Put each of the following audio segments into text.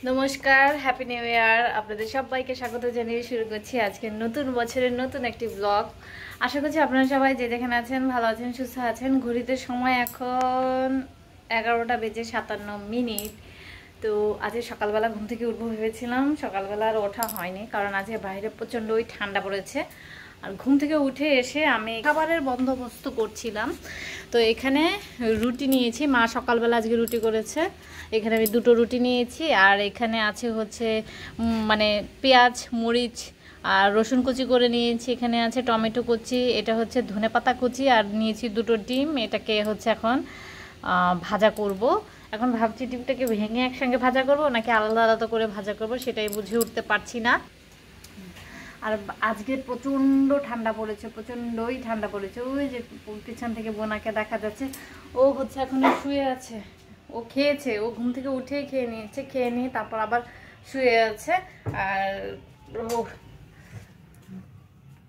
নমস্কার, happy new year. আপনাদের সবাইকে স্বাগত জানিয়ে শুরু করছি আজকের নতুন বছরের নতুন একটি ব্লগ। আশা করছি আপনারা সবাই যে যেখানে আছেন ভালো আছেন, সুস্থ আছেন। ঘড়িতে সময় এখন 11টা বেজে 57 মিনিট। তো আজকে সকালবেলা ঘুম থেকে উঠবো ভেবেছিলাম, সকালবেলা আর ওঠা হয়নি, কারণ আজকে বাইরে প্রচণ্ডই ঠান্ডা পড়েছে। আর ঘুম থেকে উঠে এসে আমি খাবারের বন্দোবস্ত করছিলাম। তো এখানে রুটি নিয়েছি, মা সকালবেলা আজকে রুটি করেছে। এখানে আমি 2টো রুটি নিয়েছি, আর এখানে আছে হচ্ছে মানে পেঁয়াজ, মরিচ আর রসুন কুচি করে নিয়েছি। এখানে আছে টমেটো কুচি, এটা হচ্ছে ধনেপাতা কুচি, আর নিয়েছি 2টো ডিম। এটাকে হচ্ছে এখন ভাজা করব। এখন ভাবছি ডিমটাকে ভেঙে একসঙ্গে ভাজা করব নাকি আলাদা আলাদা করে ভাজা করব, সেটাই বুঝে উঠতে পারছি না। আর আজকে প্রচণ্ড ঠান্ডা পড়েছে, প্রচণ্ডই ঠান্ডা পড়েছে। ওই যে পিছন থেকে বোনাকে দেখা যাচ্ছে, ও হচ্ছে এখন শুয়ে আছে। ও খেয়েছে, ও ঘুম থেকে উঠেই খেয়ে নিয়েছে, খেয়ে নিয়ে তারপর আবার শুয়ে আছে। আর ও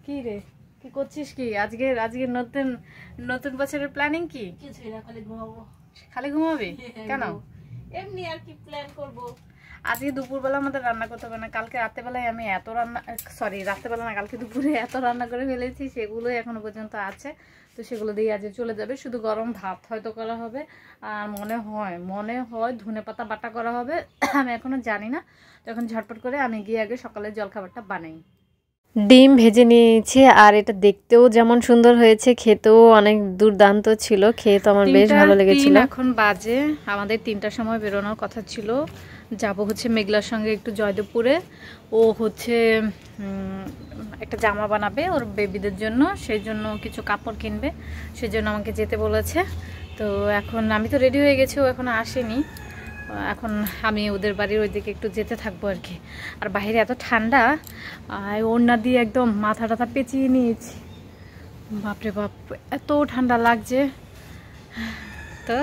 কি রে, কি করছিস? কি আজকে আজকে নতুন নতুন বছরের প্ল্যানিং কি? কিছুই না, খালি ঘুমাবো। খালি ঘুমাবি? কেন? এমনি আর কি প্ল্যান করব। আজকে দুপুরবেলা আমাদের রান্না করতে হবে না। কালকে রাত্রেবেলায় আমি এত রান্না, সরি রাত্রেবেলা না, কালকে দুপুরে এত রান্না করে ফেলেছি, সেগুলোই এখনো পর্যন্ত আছে। তো সেগুলো দিয়ে আজকে চলে যাবে। শুধু গরম ভাত হয়তো করা হবে, আর মনে হয় ধনেপাতা বাটা করা হবে। আমি এখনো জানি না। তখন ঝটপট করে আমি গিয়ে আগে সকালের জলখাবারটা বানাই। ডিম ভেজে নিয়েছি, আর এটা দেখতেও যেমন সুন্দর হয়েছে, খেতেও অনেক দুর্দান্ত ছিল। খেয়ে তো আমার বেশ ভালো লেগেছিল। এখন বাজে আমাদের 3টার সময় বেরোনোর কথা ছিল। যাব হচ্ছে মেঘলার সঙ্গে একটু জয়দেবপুরে। ও হচ্ছে একটা জামা বানাবে ওর বেবিদের জন্য, সেই জন্য কিছু কাপড় কিনবে, সেই জন্য আমাকে যেতে বলেছে। তো এখন আমি তো রেডি হয়ে গেছি, ও এখন আসেনি। এখন আমি ওদের বাড়ির ওইদিকে একটু যেতে থাকবো আর কি। আর বাইরে এত ঠান্ডা, ওড়না দিয়ে একদম মাথা টাথা পেঁচিয়ে নিয়েছি। বাপরে বাপ, এত ঠান্ডা লাগছে। তো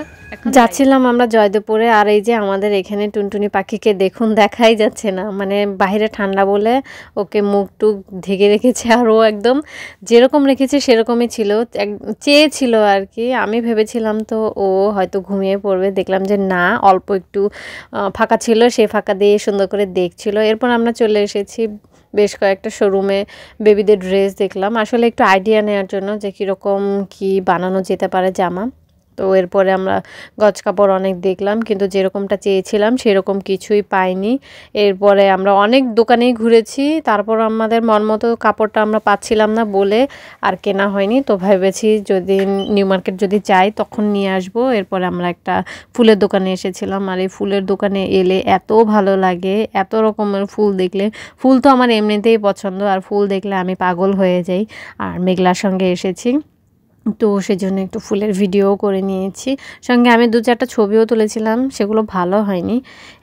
যাচ্ছিলাম আমরা জয়দেবপুরে। আর এই যে আমাদের এখানে টুনটুনি পাখিকে দেখুন, দেখাই যাচ্ছে না, মানে বাইরে ঠান্ডা বলে ওকে মুখ টুক ঢেকে রেখেছে। আর ও একদম যেরকম রেখেছে সেরকমই ছিল, চেয়েছিল আর কি। আমি ভেবেছিলাম তো ও হয়তো ঘুমিয়ে পড়বে, দেখলাম যে না, অল্প একটু ফাঁকা ছিল, সেই ফাঁকা দিয়ে সুন্দর করে দেখছিল। এরপর আমরা চলে এসেছি বেশ কয়েকটা শোরুমে, বেবিদের ড্রেস দেখলাম, আসলে একটু আইডিয়া নেওয়ার জন্য যে কীরকম কি বানানো যেতে পারে জামা। তো এরপরে আমরা গজ কাপড় অনেক দেখলাম, কিন্তু যেরকমটা চেয়েছিলাম সেরকম কিছুই পাইনি। এরপরে আমরা অনেক দোকানেই ঘুরেছি, তারপর আমাদের মন মতো কাপড়টা আমরা পাচ্ছিলাম না বলে আর কেনা হয়নি। তো ভেবেছি যদি নিউ মার্কেট যদি যাই তখন নিয়ে আসবো। এরপরে আমরা একটা ফুলের দোকানে এসেছিলাম, আর এই ফুলের দোকানে এলে এত ভালো লাগে, এত রকমের ফুল দেখলে। ফুল তো আমার এমনিতেই পছন্দ, আর ফুল দেখলে আমি পাগল হয়ে যাই। আর মেঘলার সঙ্গে এসেছি, তো সেজন্য একটু ফুলের ভিডিও করে নিয়েছি, সঙ্গে আমি 2-4টা ছবিও তুলেছিলাম, সেগুলো ভালো হয়নি।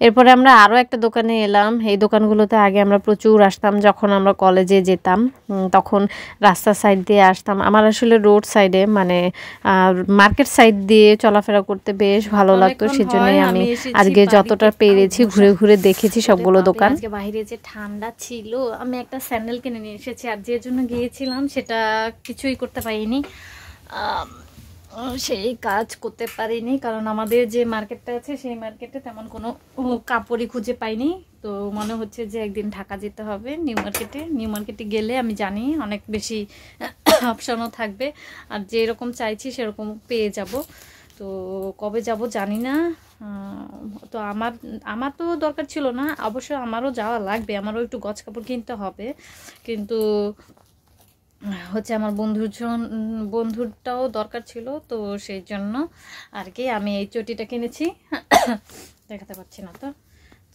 এরপরে আমরা আরও একটা দোকানে এলাম। এই দোকানগুলোতে আগে আমরা প্রচুর আসতাম, যখন আমরা কলেজে যেতাম তখন রাস্তার সাইড দিয়ে আসতাম। আমার আসলে রোড সাইডে, মানে মার্কেট সাইড দিয়ে চলাফেরা করতে বেশ ভালো লাগতো, সেজন্যই আমি আজকে যতটা পেরেছি ঘুরে ঘুরে দেখেছি সবগুলো দোকান। আজকে বাইরে যে ঠান্ডা ছিল, আমি একটা স্যান্ডেল কিনে নিয়ে এসেছি, আর যে জন্য গিয়েছিলাম সেটা কিছুই করতে পারিনি, সেই কাজ করতে পারিনি, কারণ আমাদের যে মার্কেটটা আছে সেই মার্কেটে তেমন কোনো কাপড়ই খুঁজে পাইনি। তো মনে হচ্ছে যে একদিন ঢাকা যেতে হবে নিউ মার্কেটে গেলে আমি জানি অনেক বেশি অপশনও থাকবে, আর যেরকম চাইছি সেরকম পেয়ে যাব। তো কবে যাব জানি না। তো আমার তো দরকার ছিল না, অবশ্য আমারও যাওয়া লাগবে, আমারও একটু গজ কাপড় কিনতে হবে, কিন্তু হচ্ছে আমার বন্ধুরটাও দরকার ছিল। তো সেই জন্য আর কি আমি এই চটিটা কিনেছি। দেখাতে পাচ্ছি না তো।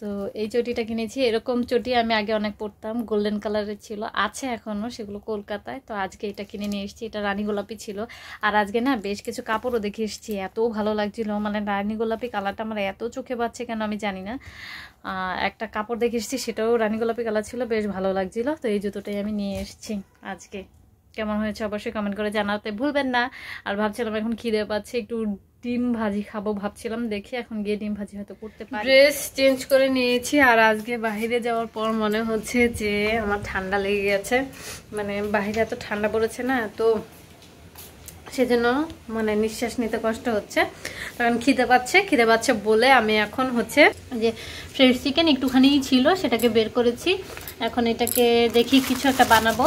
তো এই চটিটা কিনেছি, এরকম চটি আমি আগে অনেক পরতাম, গোল্ডেন কালারের ছিল, আছে এখনও, সেগুলো কলকাতায়। তো আজকে এটা কিনে নিয়ে এসেছি, এটা রানী গোলাপি ছিল। আর আজকে না বেশ কিছু কাপড়ও দেখে এসেছি, এত ভালো লাগছিল, মানে রানী গোলাপি কালারটা আমার এত চোখে পাচ্ছে কেন আমি জানি না। একটা কাপড় দেখে এসেছি, সেটাও রানী গোলাপি কালার ছিল, বেশ ভালো লাগছিল। তো এই জুতোটাই আমি নিয়ে এসেছি আজকে। কেমন হয়েছে অবশ্যই কমেন্ট করে জানাতে ভুলবেন না। আর ভাবছিলাম এখন খিদে পাচ্ছে, একটু ডিম ভাজি খাবো ভাবছিলাম, দেখি এখন গিয়ে ডিম ভাজি হয়তো করতে পারি। ড্রেস চেঞ্জ করে নিয়েছি, আর আজকে বাইরে যাওয়ার পর মনে হচ্ছে যে আমার ঠান্ডা লেগে গেছে, মানে বাইরে এত ঠান্ডা পড়েছে না, তো সেজন্য মানে নিঃশ্বাস নিতে কষ্ট হচ্ছে। তখন খিদে পাচ্ছে বলে আমি এখন হচ্ছে যে ফ্রেশ চিকেন একটুখানি ছিল সেটাকে বের করেছি। এখন এটাকে দেখি কিছু একটা বানাবো,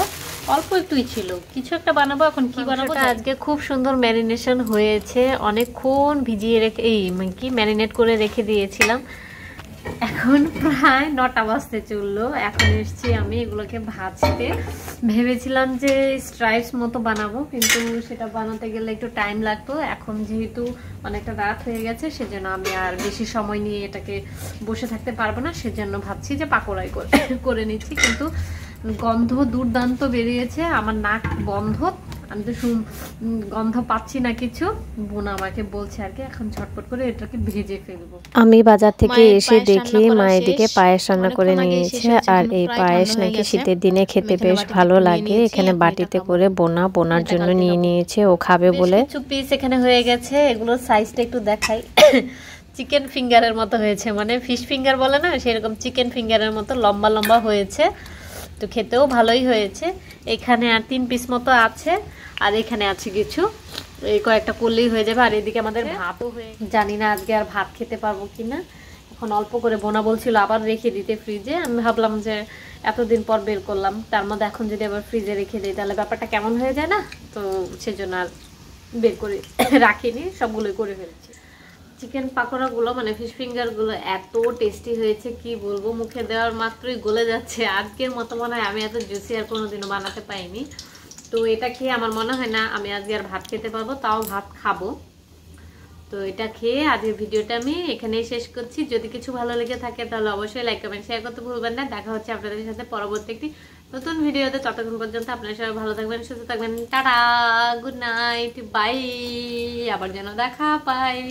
অল্প একটুই ছিল, কিছু একটা বানাবো। এখন কি বানাবো? আজকে খুব সুন্দর ম্যারিনেশন হয়েছে, অনেকক্ষণ ভিজিয়ে রেখে কি ম্যারিনেট করে রেখে দিয়েছিলাম। এখন প্রায় 9টা বাজতে চললো। এখন এসছি আমি এগুলোকে ভাজতে। ভেবেছিলাম যে স্ট্রাইপস মতো বানাবো, কিন্তু সেটা বানাতে গেলে একটু টাইম লাগতো। এখন যেহেতু অনেকটা রাত হয়ে গেছে সেজন্য আমি আর বেশি সময় নিয়ে এটাকে বসে থাকতে পারবো না, সেজন্য ভাবছি যে পাকোড়াই করে নিচ্ছি। কিন্তু গন্ধ দুর্দান্ত বেরিয়েছে, আমার নাক বন্ধ, আমি তো গন্ধ পাচ্ছি না কিছু। বোন আমাকে বলছে আর কি এখন ঝটপট করে এটাকে ভেজে ফেলবো। আমি বাজার থেকে এসে দেখি মা এদিকে পায়েস রান্না করে নিয়েছে, আর এই পায়েস নাকি শীতের দিনে খেতে বেশ ভালো লাগে। এখানে বাটিতে করে বোনার জন্য নিয়ে নিয়েছে, ও খাবে বলে। কিছু পিস এখানে হয়ে গেছে, এগুলোর সাইজটা একটু দেখাই। চিকেন ফিঙ্গারের মতো হয়েছে, মানে ফিশ ফিঙ্গার বলে না সেরকম চিকেন ফিঙ্গারের মতো লম্বা লম্বা হয়েছে, তো খেতেও ভালোই হয়েছে। এখানে আর 3 পিস মতো আছে, আর এখানে আছে কিছু, এই কয়েকটা করলেই হয়ে যাবে। আর এদিকে আমাদের ভাতও হয়ে, জানি না আজকে আর ভাত খেতে পারবো কিনা। এখন অল্প করে বোনা বলছিল আবার রেখে দিতে ফ্রিজে, আমি ভাবলাম যে এতদিন পর বের করলাম, তার মধ্যে এখন যদি আবার ফ্রিজে রেখে দিই তাহলে ব্যাপারটা কেমন হয়ে যায় না, তো সেজন্য আর বের করে রাখিনি, সবগুলোই করে ফেলছি। চিকেন পাকোড়াগুলো মানে ফিশ ফিঙ্গারগুলো এত টেস্টি হয়েছে কি বলবো, মুখে দেওয়ার মাত্রই গলে যাচ্ছে। আজকের মতো মনে হয় আমি এত জুসি আর কোনোদিনও বানাতে পাইনি। তো এটা খেয়ে আমার মনে হয় না আমি আজকে আর ভাত খেতে পারবো, তাও ভাত খাবো। তো এটা খেয়ে আজকের ভিডিওটা আমি এখানেই শেষ করছি। যদি কিছু ভালো লেগে থাকে তাহলে অবশ্যই লাইক কমেন্ট শেয়ার করতে ভুলবেন না। দেখা হচ্ছে আপনাদের সাথে পরবর্তী একটি নতুন ভিডিওতে। ততক্ষণ পর্যন্ত আপনারা সবাই ভালো থাকবেন, সুস্থ থাকবেন। Tata, good night, bye. আবার যেন দেখা পাই।